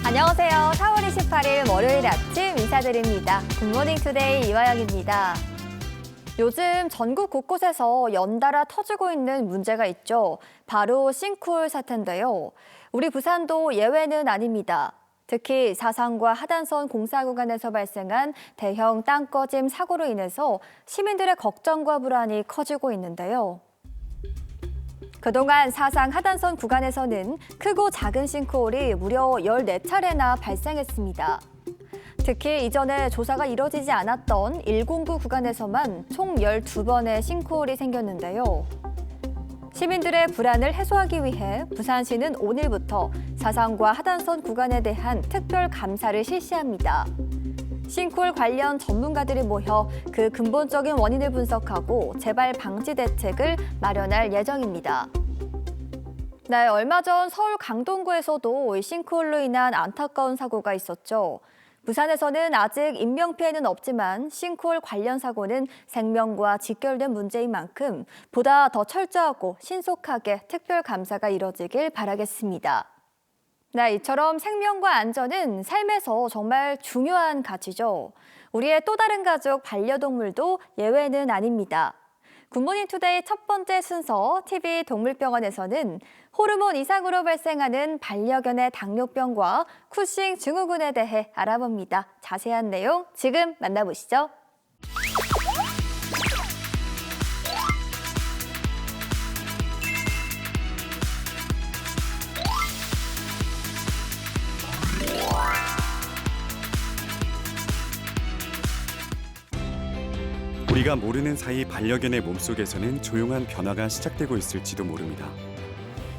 안녕하세요. 4월 28일 월요일 아침 인사드립니다. 굿모닝 투데이 이화영입니다. 요즘 전국 곳곳에서 연달아 터지고 있는 문제가 있죠. 바로 싱크홀 사태인데요. 우리 부산도 예외는 아닙니다. 특히 사상과 하단선 공사 구간에서 발생한 대형 땅꺼짐 사고로 인해서 시민들의 걱정과 불안이 커지고 있는데요. 그동안 사상 하단선 구간에서는 크고 작은 싱크홀이 무려 14차례나 발생했습니다. 특히 이전에 조사가 이뤄지지 않았던 109 구간에서만 총 12번의 싱크홀이 생겼는데요. 시민들의 불안을 해소하기 위해 부산시는 오늘부터 사상과 하단선 구간에 대한 특별 감사를 실시합니다. 싱크홀 관련 전문가들이 모여 그 근본적인 원인을 분석하고 재발 방지 대책을 마련할 예정입니다. 네, 얼마 전 서울 강동구에서도 싱크홀로 인한 안타까운 사고가 있었죠. 부산에서는 아직 인명피해는 없지만 싱크홀 관련 사고는 생명과 직결된 문제인 만큼 보다 더 철저하고 신속하게 특별 감사가 이뤄지길 바라겠습니다. 네, 이처럼 생명과 안전은 삶에서 정말 중요한 가치죠. 우리의 또 다른 가족 반려동물도 예외는 아닙니다. 굿모닝 투데이 첫 번째 순서 TV 동물병원에서는 호르몬 이상으로 발생하는 반려견의 당뇨병과 쿠싱 증후군에 대해 알아봅니다. 자세한 내용 지금 만나보시죠. 우리가 모르는 사이 반려견의 몸속에서는 조용한 변화가 시작되고 있을지도 모릅니다.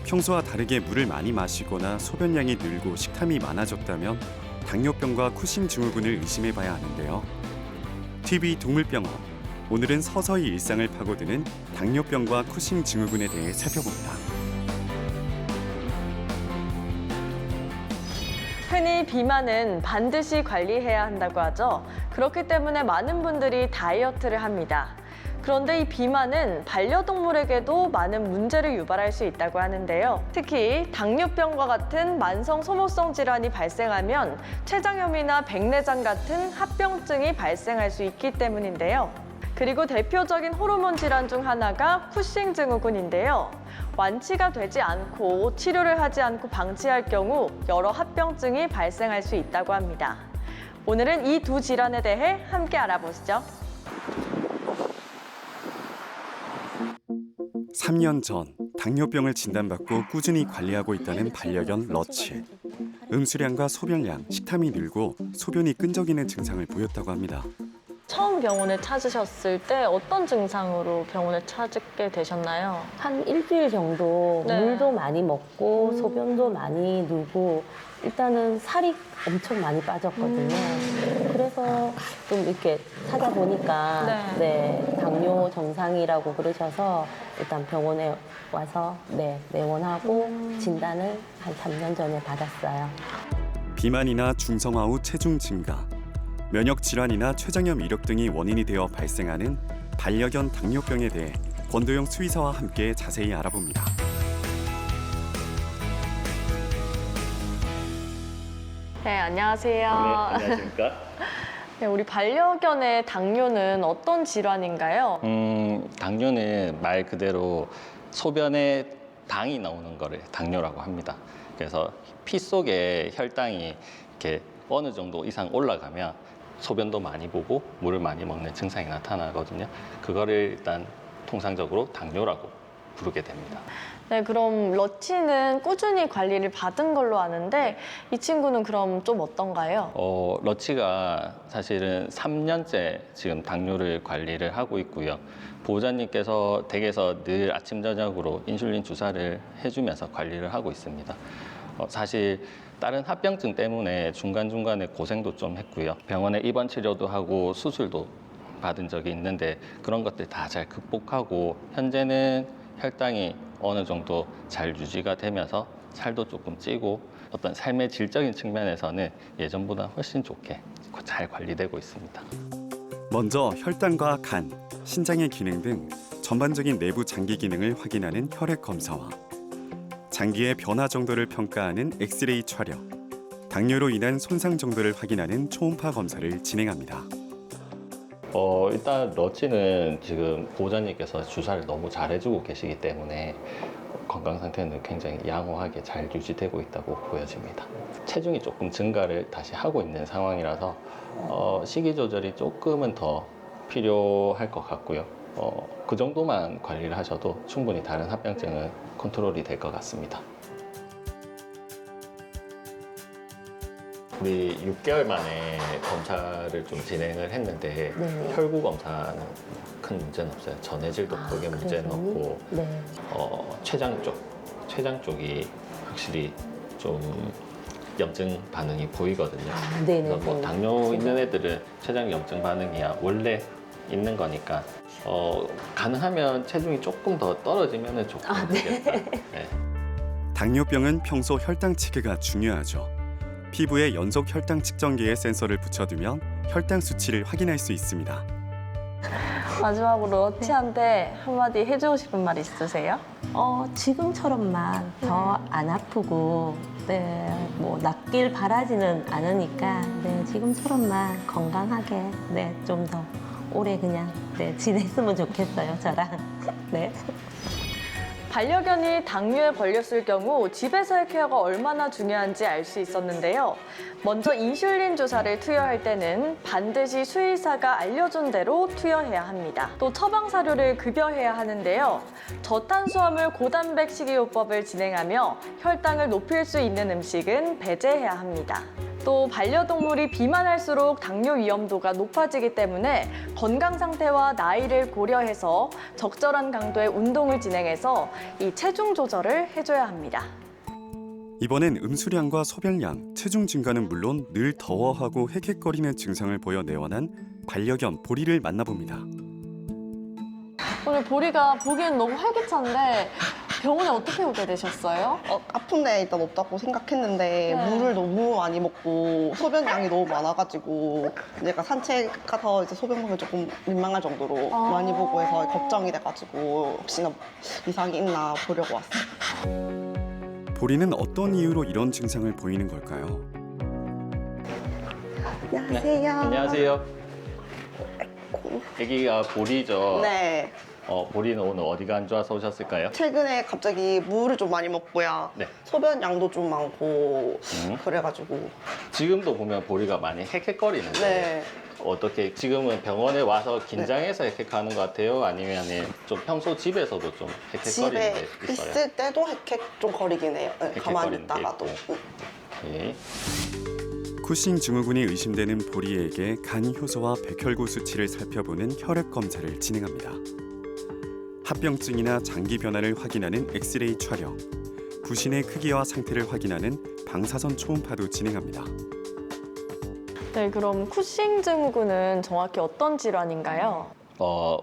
평소와 다르게 물을 많이 마시거나 소변량이 늘고 식탐이 많아졌다면 당뇨병과 쿠싱 증후군을 의심해봐야 하는데요. TV 동물병원, 오늘은 서서히 일상을 파고드는 당뇨병과 쿠싱 증후군에 대해 살펴봅니다. 흔히 비만은 반드시 관리해야 한다고 하죠. 그렇기 때문에 많은 분들이 다이어트를 합니다. 그런데 이 비만은 반려동물에게도 많은 문제를 유발할 수 있다고 하는데요. 특히 당뇨병과 같은 만성 소모성 질환이 발생하면 췌장염이나 백내장 같은 합병증이 발생할 수 있기 때문인데요. 그리고 대표적인 호르몬 질환 중 하나가 쿠싱 증후군인데요. 완치가 되지 않고 치료를 하지 않고 방치할 경우 여러 합병증이 발생할 수 있다고 합니다. 오늘은 이 두 질환에 대해 함께 알아보시죠. 3년 전 당뇨병을 진단받고 꾸준히 관리하고 있다는 반려견 러치. 음수량과 소변량, 식탐이 늘고 소변이 끈적이는 증상을 보였다고 합니다. 처음 병원을 찾으셨을 때 어떤 증상으로 병원을 찾게 되셨나요? 한 일주일 정도 네. 물도 많이 먹고 소변도 많이 누고 일단은 살이 엄청 많이 빠졌거든요. 그래서 좀 이렇게 찾아보니까 당뇨 정상이라고 그러셔서 일단 병원에 와서 내원하고 진단을 한 3년 전에 받았어요. 비만이나 중성화 후 체중 증가, 면역 질환이나 췌장염 이력 등이 원인이 되어 발생하는 반려견 당뇨병에 대해 권도영 수의사와 함께 자세히 알아봅니다. 네, 안녕하세요. 안녕하십니까? 네, 우리 반려견의 당뇨는 어떤 질환인가요? 당뇨는 말 그대로 소변에 당이 나오는 거를 당뇨라고 합니다. 그래서 피 속에 혈당이 이렇게 어느 정도 이상 올라가면 소변도 많이 보고 물을 많이 먹는 증상이 나타나거든요. 그거를 일단 통상적으로 당뇨라고 부르게 됩니다. 네, 그럼 러치는 꾸준히 관리를 받은 걸로 아는데 이 친구는 그럼 좀 어떤가요? 러치가 사실은 3년째 지금 당뇨를 관리를 하고 있고요. 보호자님께서 댁에서 늘 아침 저녁으로 인슐린 주사를 해주면서 관리를 하고 있습니다. 사실 다른 합병증 때문에 중간중간에 고생도 좀 했고요. 병원에 입원 치료도 하고 수술도 받은 적이 있는데 그런 것들 다 잘 극복하고 현재는 혈당이 어느 정도 잘 유지가 되면서 살도 조금 찌고 어떤 삶의 질적인 측면에서는 예전보다 훨씬 좋게 잘 관리되고 있습니다. 먼저 혈당과 간, 신장의 기능 등 전반적인 내부 장기 기능을 확인하는 혈액 검사와 장기의 변화 정도를 평가하는 엑스레이 촬영, 당뇨로 인한 손상 정도를 확인하는 초음파 검사를 진행합니다. 일단 러치는 지금 보호자님께서 주사를 너무 잘해주고 계시기 때문에 건강 상태는 굉장히 양호하게 잘 유지되고 있다고 보여집니다. 체중이 조금 증가를 다시 하고 있는 상황이라서 식이 조절이 조금은 더 필요할 것 같고요. 그 정도만 관리를 하셔도 충분히 다른 합병증은 컨트롤이 될 것 같습니다. 우리 6개월 만에 검사를 좀 진행을 했는데 네. 혈구 검사는 큰 문제는 없어요. 전해질도 크게 문제는 그래요? 없고 네. 췌장 쪽이 확실히 좀 염증 반응이 보이거든요. 네네. 그래서 뭐 당뇨 있는 애들은 췌장 염증 반응이야 원래 있는 거니까 가능하면 체중이 조금 더 떨어지면 좋겠다. 네. 당뇨병은 평소 혈당 체크가 중요하죠. 피부에 연속 혈당 측정기에 센서를 붙여두면 혈당 수치를 확인할 수 있습니다. 마지막으로 러치한테 한마디 해주고 싶은 말 있으세요? 지금처럼만 더 안 아프고, 네, 뭐 낫길 바라지는 않으니까, 네, 지금처럼만 건강하게, 네, 좀 더 오래 그냥, 네, 지냈으면 좋겠어요, 저랑. 네. 반려견이 당뇨에 걸렸을 경우 집에서의 케어가 얼마나 중요한지 알 수 있었는데요. 먼저 인슐린 주사를 투여할 때는 반드시 수의사가 알려준 대로 투여해야 합니다. 또 처방 사료를 급여해야 하는데요. 저탄수화물 고단백 식이요법을 진행하며 혈당을 높일 수 있는 음식은 배제해야 합니다. 또 반려동물이 비만할수록 당뇨 위험도가 높아지기 때문에 건강 상태와 나이를 고려해서 적절한 강도의 운동을 진행해서 이 체중 조절을 해줘야 합니다. 이번엔 음수량과 소변량, 체중 증가는 물론 늘 더워하고 헥헥거리는 증상을 보여 내원한 반려견 보리를 만나봅니다. 오늘 보리가 보기엔 너무 활기찬데 병원에 어떻게 오게 되셨어요? 아픈 데 일단 없다고 생각했는데 네. 물을 너무 많이 먹고 소변량이 너무 많아가지고 얘가 산책 가서 이제 소변 보면 조금 민망할 정도로 많이 보고 해서 걱정이 돼가지고 혹시나 이상이 있나 보려고 왔어요. 보리는 어떤 이유로 이런 증상을 보이는 걸까요? 안녕하세요. 안녕하세요. 애기가 보리죠? 네. 보리는 오늘 어디가 안 좋아서 오셨을까요? 최근에 갑자기 물을 좀 많이 먹고요. 네. 소변량도 좀 많고 그래가지고 지금도 보면 보리가 많이 헥헥거리는데 네. 어떻게 지금은 병원에 와서 긴장해서 헥헥하는 것 같아요? 아니면 좀 평소 집에서도 좀 헥헥거리는 집에 게 있어요? 있을 때도 헥헥 좀 거리긴 해요. 네, 가만히 헥헥거리는 게 있다가도. 있고. 네. 쿠싱 증후군이 의심되는 보리에게 간 효소와 백혈구 수치를 살펴보는 혈액 검사를 진행합니다. 합병증이나 장기 변화를 확인하는 엑스레이 촬영, 부신의 크기와 상태를 확인하는 방사선 초음파도 진행합니다. 네, 그럼 쿠싱 증후군은 정확히 어떤 질환인가요?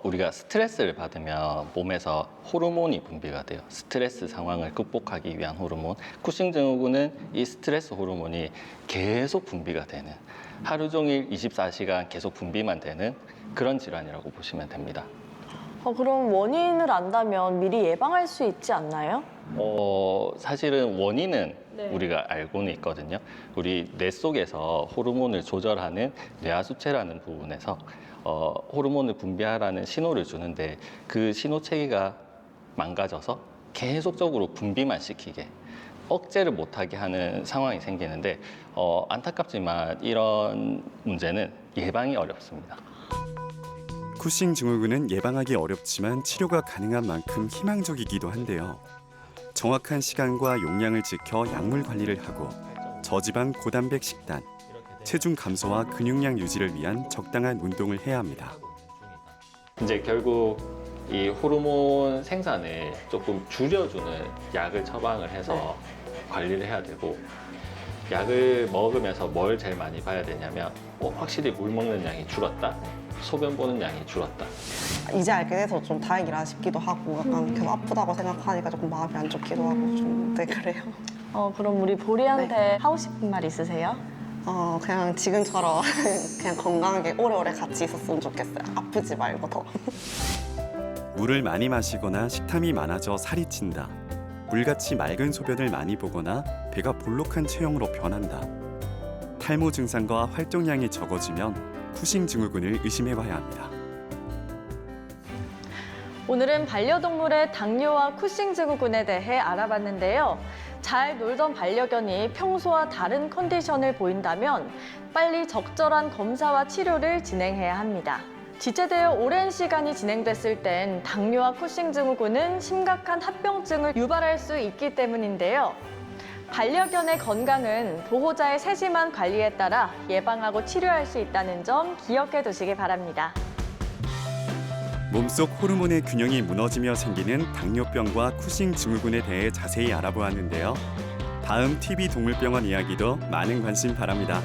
우리가 스트레스를 받으면 몸에서 호르몬이 분비가 돼요. 스트레스 상황을 극복하기 위한 호르몬. 쿠싱 증후군은 이 스트레스 호르몬이 계속 분비가 되는, 하루 종일 24시간 계속 분비만 되는 그런 질환이라고 보시면 됩니다. 그럼 원인을 안다면 미리 예방할 수 있지 않나요? 사실은 원인은 네. 우리가 알고는 있거든요. 우리 뇌 속에서 호르몬을 조절하는 뇌하수체라는 부분에서 호르몬을 분비하라는 신호를 주는데 그 신호 체계가 망가져서 계속적으로 분비만 시키게 억제를 못하게 하는 상황이 생기는데 안타깝지만 이런 문제는 예방이 어렵습니다. 쿠싱 증후군은 예방하기 어렵지만 치료가 가능한 만큼 희망적이기도 한데요. 정확한 시간과 용량을 지켜 약물 관리를 하고 저지방 고단백 식단, 체중 감소와 근육량 유지를 위한 적당한 운동을 해야 합니다. 이제 결국 이 호르몬 생산을 조금 줄여주는 약을 처방을 해서 관리를 해야 되고, 약을 먹으면서 뭘 제일 많이 봐야 되냐면 확실히 물 먹는 양이 줄었다, 소변 보는 양이 줄었다. 이제 알게 돼서 좀 다행이라 싶기도 하고 약간 계속 아프다고 생각하니까 조금 마음이 안 좋기도 하고 좀 네, 그래요. 그럼 우리 보리한테 하고 싶은 말 있으세요? 그냥 지금처럼 그냥 건강하게 오래오래 같이 있었으면 좋겠어요. 아프지 말고 더. 물을 많이 마시거나 식탐이 많아져 살이 찐다. 물같이 맑은 소변을 많이 보거나 배가 볼록한 체형으로 변한다. 탈모 증상과 활동량이 적어지면 쿠싱 증후군을 의심해봐야 합니다. 오늘은 반려동물의 당뇨와 쿠싱 증후군에 대해 알아봤는데요. 잘 놀던 반려견이 평소와 다른 컨디션을 보인다면 빨리 적절한 검사와 치료를 진행해야 합니다. 지체되어 오랜 시간이 진행됐을 땐 당뇨와 쿠싱 증후군은 심각한 합병증을 유발할 수 있기 때문인데요. 반려견의 건강은 보호자의 세심한 관리에 따라 예방하고 치료할 수 있다는 점 기억해 두시기 바랍니다. 몸속 호르몬의 균형이 무너지며 생기는 당뇨병과 쿠싱 증후군에 대해 자세히 알아보았는데요. 다음 TV 동물병원 이야기도 많은 관심 바랍니다.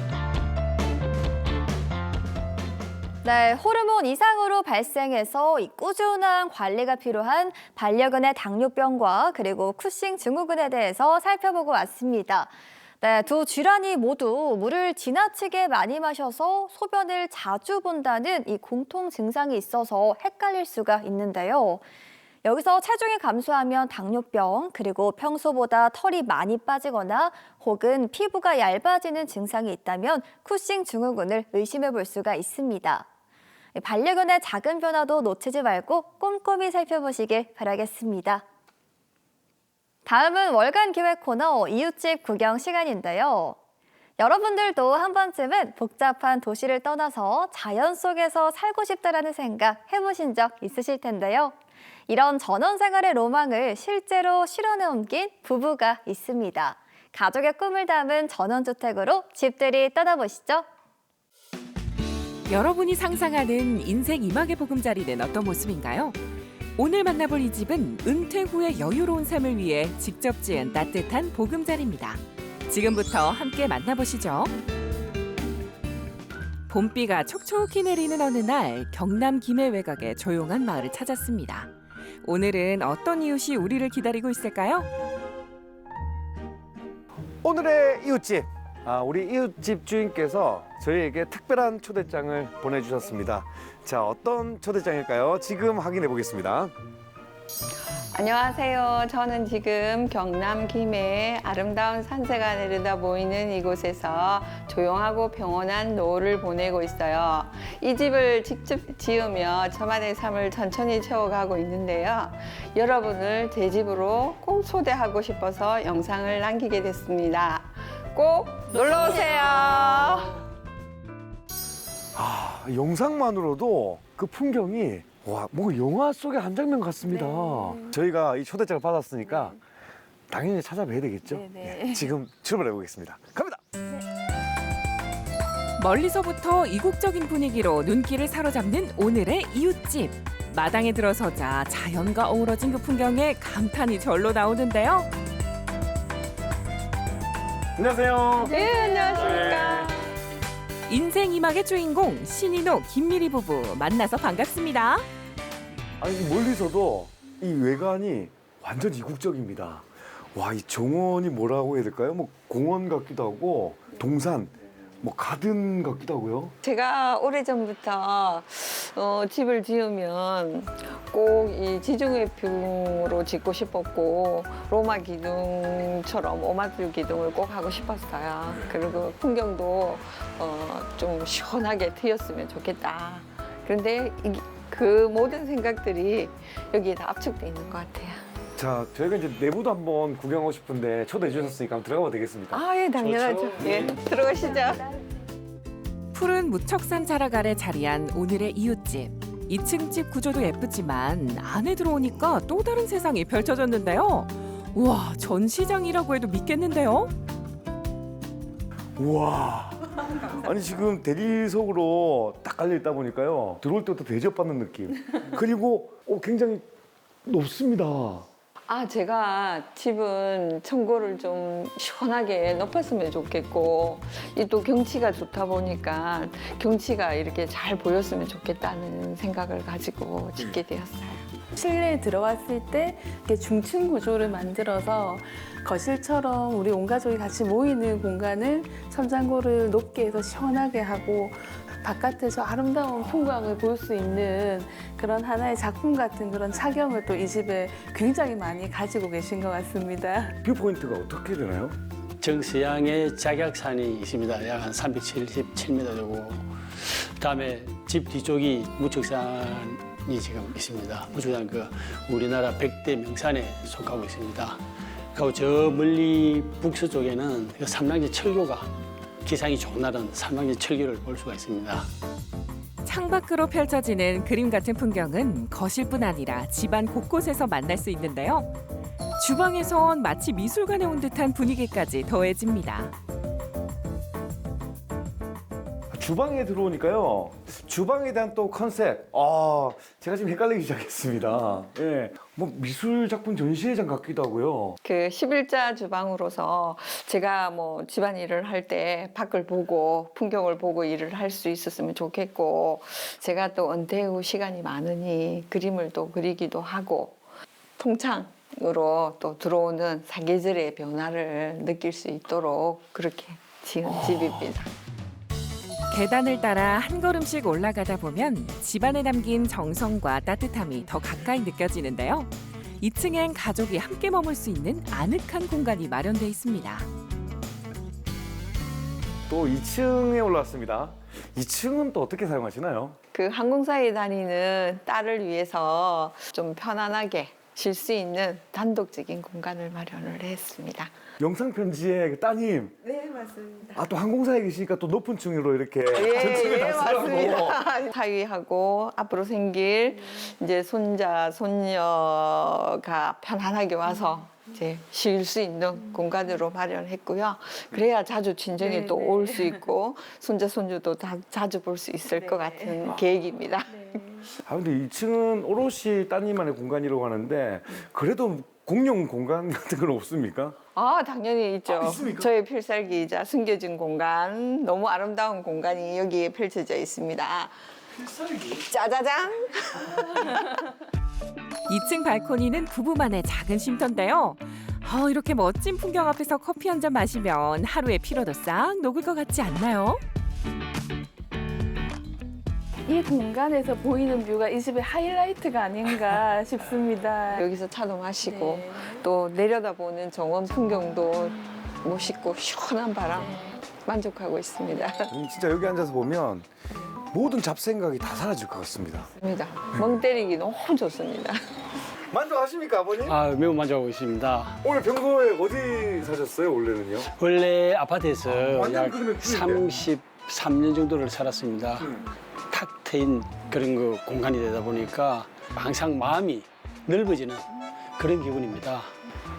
네, 호르몬 이상으로 발생해서 이 꾸준한 관리가 필요한 반려견의 당뇨병과 그리고 쿠싱 증후군에 대해서 살펴보고 왔습니다. 네, 두 질환이 모두 물을 지나치게 많이 마셔서 소변을 자주 본다는 이 공통 증상이 있어서 헷갈릴 수가 있는데요. 여기서 체중이 감소하면 당뇨병, 그리고 평소보다 털이 많이 빠지거나 혹은 피부가 얇아지는 증상이 있다면 쿠싱 증후군을 의심해 볼 수가 있습니다. 반려견의 작은 변화도 놓치지 말고 꼼꼼히 살펴보시길 바라겠습니다. 다음은 월간 기획 코너 이웃집 구경 시간인데요. 여러분들도 한 번쯤은 복잡한 도시를 떠나서 자연 속에서 살고 싶다라는 생각 해보신 적 있으실 텐데요. 이런 전원 생활의 로망을 실제로 실현해 옮긴 부부가 있습니다. 가족의 꿈을 담은 전원주택으로 집들이 떠나보시죠. 여러분이 상상하는 인생 이막의 보금자리는 어떤 모습인가요? 오늘 만나볼 이 집은 은퇴 후의 여유로운 삶을 위해 직접 지은 따뜻한 보금자리입니다. 지금부터 함께 만나보시죠. 봄비가 촉촉히 내리는 어느 날 경남 김해 외곽의 조용한 마을을 찾았습니다. 오늘은 어떤 이웃이 우리를 기다리고 있을까요? 오늘의 이웃집, 우리 이웃집 주인께서 저희에게 특별한 초대장을 보내주셨습니다. 자, 어떤 초대장일까요? 지금 확인해 보겠습니다. 안녕하세요. 저는 지금 경남 김해의 아름다운 산세가 내려다 보이는 이곳에서 조용하고 평온한 노을을 보내고 있어요. 이 집을 직접 지으며 저만의 삶을 천천히 채워가고 있는데요. 여러분을 제 집으로 꼭 초대하고 싶어서 영상을 남기게 됐습니다. 꼭 놀러오세요. 영상만으로도 그 풍경이 뭔가 영화 속의 한 장면 같습니다. 저희가 이 초대장을 받았으니까 당연히 찾아뵈야 되겠죠? 네, 지금 출발해 보겠습니다. 갑니다. 멀리서부터 이국적인 분위기로 눈길을 사로잡는 오늘의 이웃집. 마당에 들어서자 자연과 어우러진 그 풍경에 감탄이 절로 나오는데요. 안녕하세요. 네, 안녕하십니까. 인생 이막의 주인공 신인호 김미리 부부 만나서 반갑습니다. 아니, 멀리서도 이 외관이 완전 이국적입니다. 와, 이 정원이 뭐라고 해야 될까요? 뭐 공원 같기도 하고 동산, 뭐 가든 같기도 하고요. 제가 오래전부터 집을 지으면 꼭 이 지중해풍으로 짓고 싶었고 로마 기둥처럼 오마줄 기둥을 꼭 하고 싶었어요. 그리고 풍경도 좀 시원하게 트였으면 좋겠다. 그런데 그 모든 생각들이 여기에 다 압축돼 있는 것 같아요. 자, 저희가 이제 내부도 한번 구경하고 싶은데 초대해 주셨으니까 한번 들어가 봐도 되겠습니까? 아, 예, 당연하죠. 예, 들어가시죠. 푸른 무척산 자락 아래 자리한 오늘의 이웃집. 2층 집 구조도 예쁘지만 안에 들어오니까 또 다른 세상이 펼쳐졌는데요. 우와, 전시장이라고 해도 믿겠는데요? 우와. 아니, 지금 대리석으로 딱 깔려 있다 보니까요. 들어올 때부터 대접받는 느낌. 그리고 굉장히 높습니다. 제가 집은 청고를 좀 시원하게 높았으면 좋겠고 이 또 경치가 좋다 보니까 경치가 이렇게 잘 보였으면 좋겠다는 생각을 가지고 짓게 되었어요. 실내에 들어왔을 때 이렇게 중층 구조를 만들어서 거실처럼 우리 온 가족이 같이 모이는 공간을 천장고를 높게 해서 시원하게 하고 바깥에서 아름다운 풍광을 볼 수 있는 그런 하나의 작품 같은 그런 착용을 또 이 집에 굉장히 많이 가지고 계신 것 같습니다. 뷰 포인트가 어떻게 되나요? 정서양의 작약산이 있습니다. 약 한 377m 되고, 그다음에 집 뒤쪽이 무척산이 지금 있습니다. 무척산 그 우리나라 100대 명산에 속하고 있습니다. 그리고 저 멀리 북서쪽에는 그 삼랑제 철교가 기상이 좋은 날은 삼랑제 철교를 볼 수가 있습니다. 창밖으로 펼쳐지는 그림 같은 풍경은 거실뿐 아니라 집안 곳곳에서 만날 수 있는데요. 주방에선 마치 미술관에 온 듯한 분위기까지 더해집니다. 주방에 들어오니까요. 주방에 대한 또 컨셉. 제가 지금 헷갈리기 시작했습니다. 예. 뭐 미술 작품 전시회장 같기도 하고요. 그 11자 주방으로서 제가 뭐 집안일을 할 때 밖을 보고 풍경을 보고 일을 할 수 있었으면 좋겠고, 제가 또 은퇴 후 시간이 많으니 그림을 또 그리기도 하고, 통창으로 또 들어오는 사계절의 변화를 느낄 수 있도록 그렇게 지은 집입니다. 계단을 따라 한 걸음씩 올라가다 보면 집안에 담긴 정성과 따뜻함이 더 가까이 느껴지는데요. 2층엔 가족이 함께 머물 수 있는 아늑한 공간이 마련돼 있습니다. 또 2층에 올라왔습니다. 2층은 또 어떻게 사용하시나요? 그 항공사에 다니는 딸을 위해서 좀 편안하게 쉴 수 있는 단독적인 공간을 마련을 했습니다. 영상 편지에 그 따님. 네, 맞습니다. 또 항공사에 계시니까 또 높은 층으로 이렇게 예, 전층을 다 쓰라고. 맞습니다. 사위하고 앞으로 생길 이제 손자, 손녀가 편안하게 와서 이제 쉴 수 있는 공간으로 마련했고요. 그래야 자주 친정에 또 올 수 있고 손자, 손주도 자주 볼 수 있을 것 같은 계획입니다. 근데 2층은 오롯이 따님만의 공간이라고 하는데 그래도 공용 공간 같은 건 없습니까? 당연히 있죠. 있습니까? 저의 필살기이자 숨겨진 공간, 너무 아름다운 공간이 여기에 펼쳐져 있습니다. 필살기? 짜자잔! 2층 발코니는 부부만의 작은 쉼터인데요. 이렇게 멋진 풍경 앞에서 커피 한 잔 마시면 하루의 피로도 싹 녹을 것 같지 않나요? 이 공간에서 보이는 뷰가 이 집의 하이라이트가 아닌가 싶습니다. 여기서 차도 마시고 네. 또 내려다보는 정원 풍경도 멋있고 시원한 바람 만족하고 있습니다. 진짜 여기 앉아서 보면 모든 잡생각이 다 사라질 것 같습니다. 멍 때리기 너무 좋습니다. 만족하십니까, 아버님? 매우 만족하고 있습니다. 오늘 평소에 어디 사셨어요, 원래는요? 원래 아파트에서 완전 약 그러면 푸른데? 33년 정도를 살았습니다. 탁 트인 그런 그 공간이 되다 보니까 항상 마음이 넓어지는 그런 기분입니다.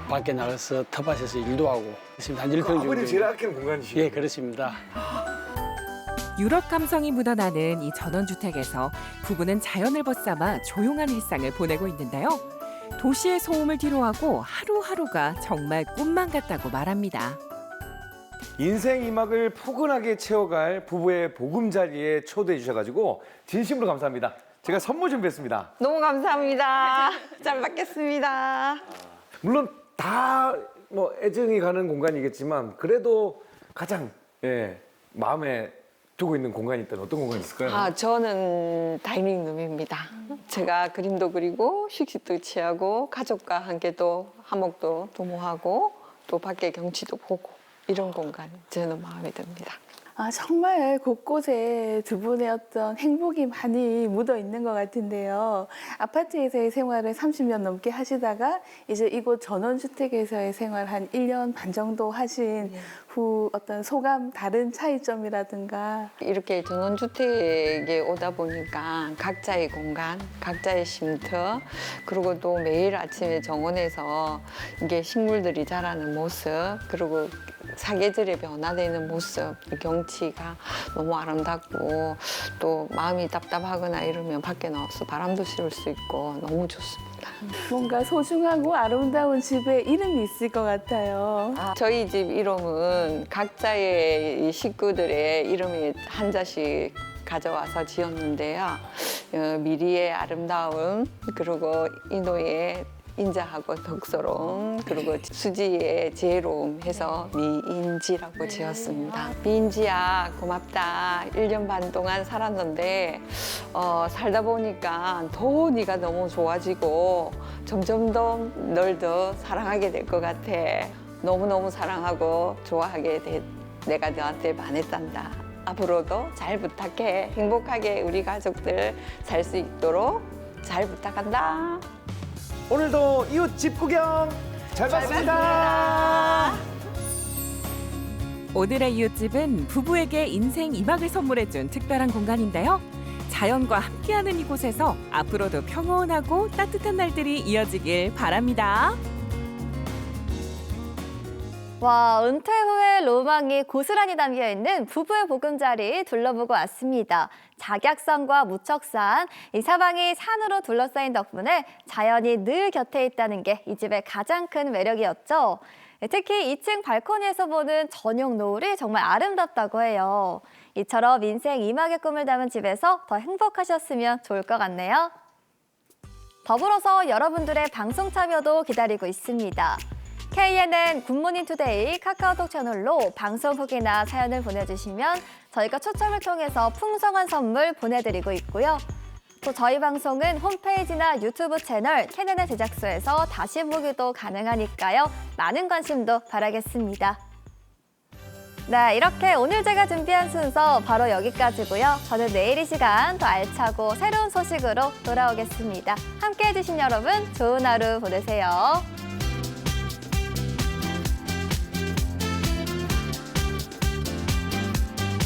밖에 나가서 텃밭에서 일도 하고 있습니다. 한 1평 정도. 아버님 제일 아끼는 공간이시죠? 예, 그렇습니다. 유럽 감성이 묻어나는 이 전원주택에서 부부는 자연을 벗삼아 조용한 일상을 보내고 있는데요. 도시의 소음을 뒤로하고 하루하루가 정말 꿈만 같다고 말합니다. 인생 2막을 포근하게 채워갈 부부의 보금자리에 초대해 주셔가지고 진심으로 감사합니다. 제가 선물 준비했습니다. 너무 감사합니다. 잘 받겠습니다. 물론 다 뭐 애정이 가는 공간이겠지만 그래도 가장 마음에 두고 있는 공간이 있다면 어떤 공간이 있을까요? 저는 다이닝룸입니다. 제가 그림도 그리고 휴식도 취하고 가족과 함께 또 한몫도 도모하고 또 밖에 경치도 보고 이런 공간 저는 마음에 듭니다. 정말 곳곳에 두 분의 어떤 행복이 많이 묻어 있는 것 같은데요. 아파트에서의 생활을 30년 넘게 하시다가 이제 이곳 전원주택에서의 생활 한 1년 반 정도 하신 후 어떤 소감, 다른 차이점이라든가. 이렇게 전원주택에 오다 보니까 각자의 공간, 각자의 쉼터, 그리고 또 매일 아침에 정원에서 이게 식물들이 자라는 모습, 그리고 사계절에 변화되는 모습, 경치가 너무 아름답고 또 마음이 답답하거나 이러면 밖에 나와서 바람도 쉴 수 있고 너무 좋습니다. 뭔가 소중하고 아름다운 집에 이름이 있을 것 같아요. 저희 집 이름은 각자의 이 식구들의 이름이 한자씩 가져와서 지었는데요. 미리의 아름다움, 그리고 인호의 인자하고 덕스러움, 그리고 수지의 지혜로움 해서 미인지라고 지었습니다. 미인지야 고맙다. 1년 반 동안 살았는데 살다 보니까 더 네가 너무 좋아지고 점점 더 널 더 사랑하게 될 것 같아. 너무너무 사랑하고 좋아하게 돼. 내가 너한테 반했단다. 앞으로도 잘 부탁해. 행복하게 우리 가족들 살 수 있도록 잘 부탁한다. 오늘도 이웃 집 구경 잘 봤습니다. 오늘의 이웃집은 부부에게 인생 2막을 선물해준 특별한 공간인데요. 자연과 함께하는 이곳에서 앞으로도 평온하고 따뜻한 날들이 이어지길 바랍니다. 와, 은퇴 후의 로망이 고스란히 담겨있는 부부의 보금자리 둘러보고 왔습니다. 작약산과 무척산, 이 사방이 산으로 둘러싸인 덕분에 자연이 늘 곁에 있다는 게 이 집의 가장 큰 매력이었죠. 특히 2층 발코니에서 보는 저녁 노을이 정말 아름답다고 해요. 이처럼 인생 2막의 꿈을 담은 집에서 더 행복하셨으면 좋을 것 같네요. 더불어서 여러분들의 방송 참여도 기다리고 있습니다. KNN 굿모닝 투데이 카카오톡 채널로 방송 후기나 사연을 보내주시면 저희가 추첨을 통해서 풍성한 선물 보내드리고 있고요. 또 저희 방송은 홈페이지나 유튜브 채널 KNN의 제작소에서 다시 보기도 가능하니까요. 많은 관심도 바라겠습니다. 네, 이렇게 오늘 제가 준비한 순서 바로 여기까지고요. 저는 내일 이 시간 더 알차고 새로운 소식으로 돌아오겠습니다. 함께해 주신 여러분 좋은 하루 보내세요.